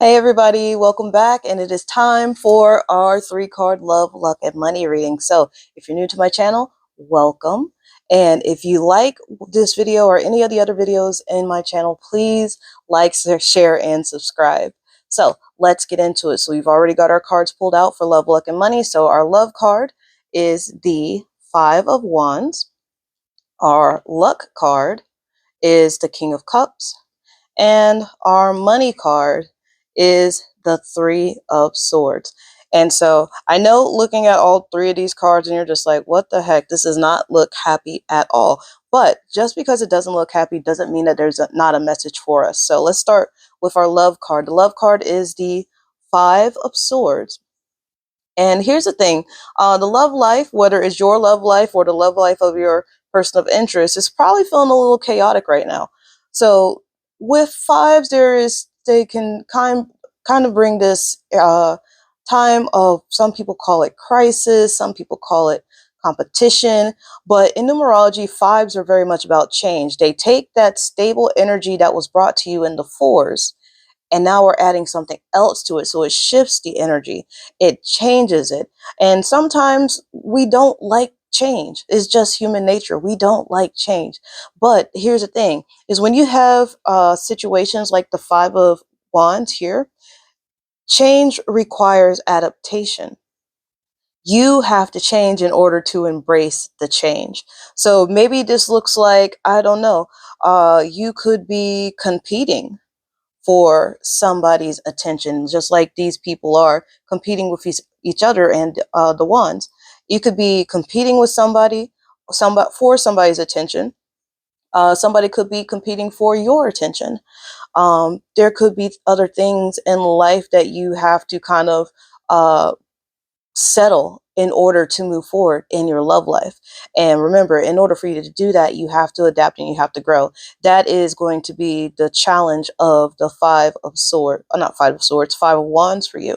Hey everybody, welcome back, and it is time for our 3-card love, luck, and money reading. So if you're new to my channel, welcome. And if you like this video or any of the other videos in my channel, please like, share, and subscribe. So let's get into it. So we've already got our cards pulled out for love, luck, and money. So our love card is the 5 of Wands. Our luck card is the King of Cups. And our money card is the 3 of Swords. And so I know looking at all 3 of these cards and you're just like, what the heck? This does not look happy at all. But just because it doesn't look happy doesn't mean that there's not a message for us. So let's start with our love card. The love card is the 5 of Swords. And here's the thing, the love life, whether it's your love life or the love life of your person of interest, is probably feeling a little chaotic right now. So with fives, they can kind of bring this time of, some people call it crisis, some people call it competition, but in numerology, fives are very much about change. They take that stable energy that was brought to you in the fours, and now we're adding something else to it. So it shifts the energy, it changes it. And sometimes we don't like change. It's just human nature. We don't like change. But here's the thing, is when you have situations like the 5 of Wands here, change requires adaptation. You have to change in order to embrace the change. So maybe this looks like, I don't know, you could be competing for somebody's attention, just like these people are competing with each other and the Wands. You could be competing with somebody for somebody's attention. Somebody could be competing for your attention. There could be other things in life that you have to kind of uh, settle in order to move forward in your love life. And remember, in order for you to do that, you have to adapt and you have to grow. That is going to be the challenge of the 5 of Swords, not 5 of Swords, 5 of Wands for you.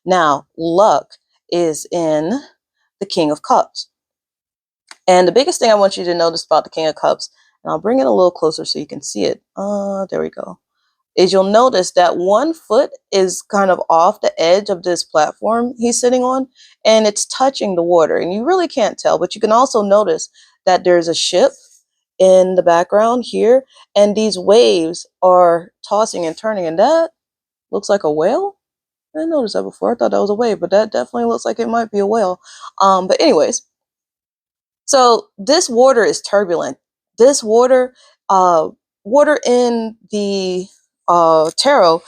Now, luck is in the King of Cups. And the biggest thing I want you to notice about the King of Cups, and I'll bring it a little closer so you can see it. There we go, is you'll notice that one foot is kind of off the edge of this platform he's sitting on, and it's touching the water. And you really can't tell, but you can also notice that there's a ship in the background here, and these waves are tossing and turning, and that looks like a whale. I didn't notice that before. I thought that was a wave, but that definitely looks like it might be a whale. But anyways, so this water is turbulent. This water, water in the tarot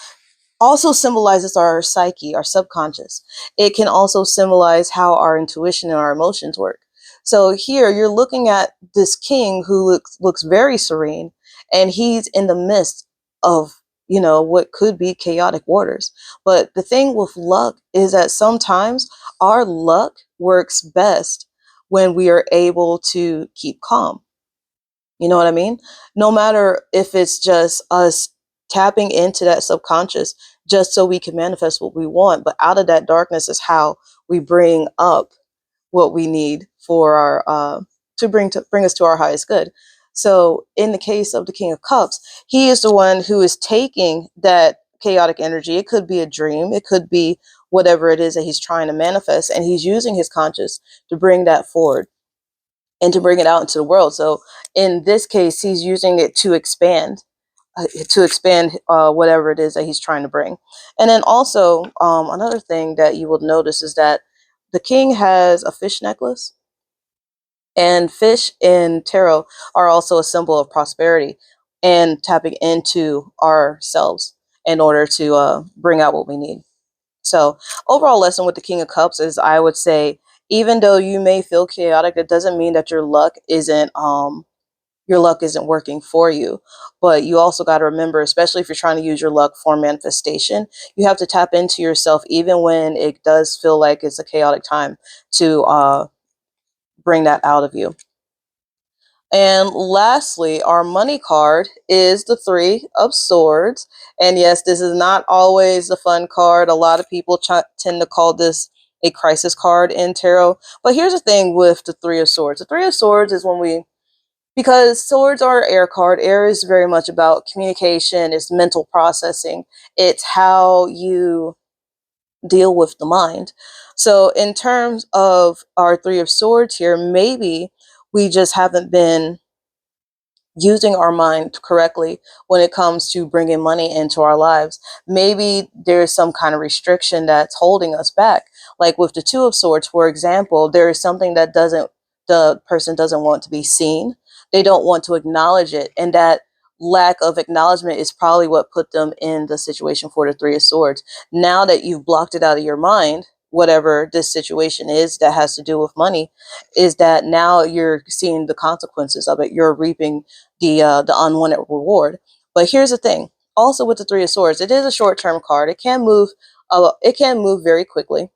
also symbolizes our psyche, our subconscious. It can also symbolize how our intuition and our emotions work. So here you're looking at this king who looks very serene, and he's in the midst of, what could be chaotic waters. But the thing with luck is that sometimes our luck works best when we are able to keep calm. You know what I mean? No matter if it's just us tapping into that subconscious just so we can manifest what we want, but out of that darkness is how we bring up what we need for our to bring us to our highest good. So in the case of the King of Cups, he is the one who is taking that chaotic energy. It could be a dream, it could be whatever it is that he's trying to manifest, and he's using his conscious to bring that forward and to bring it out into the world. So in this case, he's using it to expand whatever it is that he's trying to bring. And then also, another thing that you will notice is that the king has a fish necklace, and fish in tarot are also a symbol of prosperity and tapping into ourselves in order to bring out what we need. So overall lesson with the King of Cups is, I would say, even though you may feel chaotic, it doesn't mean that your luck isn't working for you. But you also got to remember, especially if you're trying to use your luck for manifestation, you have to tap into yourself even when it does feel like it's a chaotic time, to bring that out of you. And lastly, our money card is the 3 of Swords. And yes, this is not always a fun card. A lot of people tend to call this a crisis card in tarot. But here's the thing with the 3 of Swords. The 3 of Swords is when we because swords are air card. Air is very much about communication, it's mental processing, it's how you deal with the mind. So in terms of our three of swords here, maybe we just haven't been using our mind correctly when it comes to bringing money into our lives. Maybe there's some kind of restriction that's holding us back. Like with the two of swords, for example, there is something that the person doesn't want to be seen. They don't want to acknowledge it. And that lack of acknowledgement is probably what put them in the situation for the three of swords. Now that you've blocked it out of your mind, whatever this situation is that has to do with money, is that now you're seeing the consequences of it. You're reaping the unwanted reward. But here's the thing. Also with the three of swords, it is a short-term card. It can move. It can move very quickly.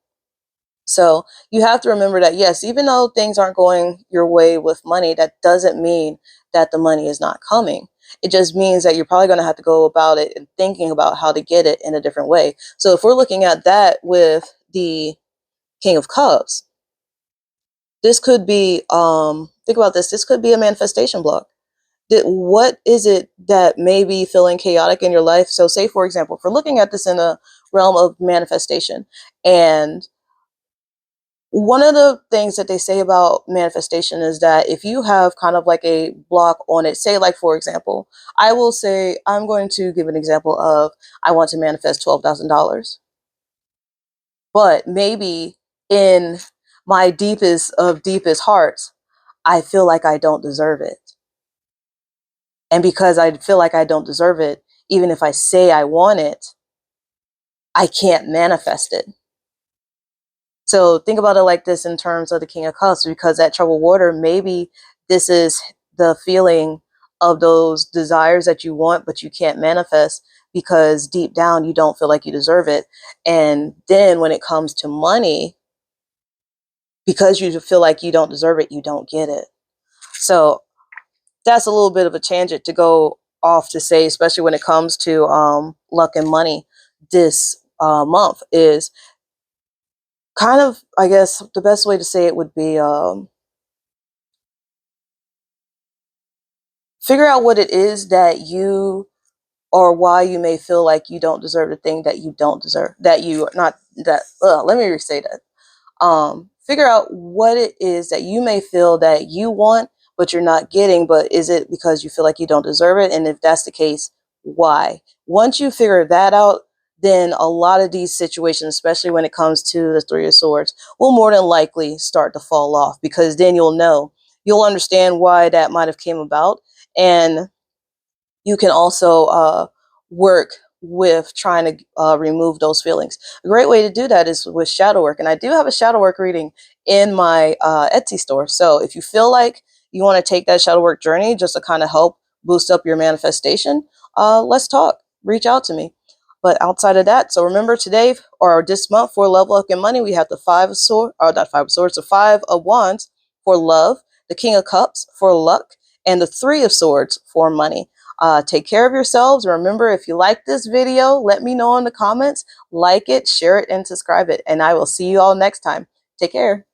So you have to remember that, yes, even though things aren't going your way with money, that doesn't mean that the money is not coming. It just means that you're probably going to have to go about it and thinking about how to get it in a different way. So if we're looking at that with the King of Cups, this could be, think about this, this could be a manifestation block. What is it that may be feeling chaotic in your life? So say, for example, if we're looking at this in the realm of manifestation, and one of the things that they say about manifestation is that if you have kind of like a block on it, say like, for example, I will say, I'm going to give an example of, I want to manifest $12,000. But maybe in my deepest of deepest hearts, I feel like I don't deserve it. And because I feel like I don't deserve it, even if I say I want it, I can't manifest it. So think about it like this in terms of the King of Cups, because that troubled water, maybe this is the feeling of those desires that you want, but you can't manifest because deep down you don't feel like you deserve it. And then when it comes to money, because you feel like you don't deserve it, you don't get it. So that's a little bit of a tangent to go off to say, especially when it comes to luck and money this month, is kind of, I guess the best way to say it would be figure out what it is that you, or why you may feel like you don't deserve the thing that you don't deserve, that you not that let me re-say that. Figure out what it is that you may feel that you want, but you're not getting. But is it because you feel like you don't deserve it? And if that's the case, why? Once you figure that out, then a lot of these situations, especially when it comes to the three of swords, will more than likely start to fall off, because then you'll understand why that might have came about. And you can also work with trying to remove those feelings. A great way to do that is with shadow work. And I do have a shadow work reading in my Etsy store. So if you feel like you want to take that shadow work journey just to kind of help boost up your manifestation, let's talk. Reach out to me. But outside of that, so remember today or this month for Level Up in Money, we have the Five of Swords, or not Five of Swords, the Five of Wands for love, the King of Cups for luck, and the Three of Swords for money. Take care of yourselves. Remember, if you like this video, let me know in the comments. Like it, share it, and subscribe it. And I will see you all next time. Take care.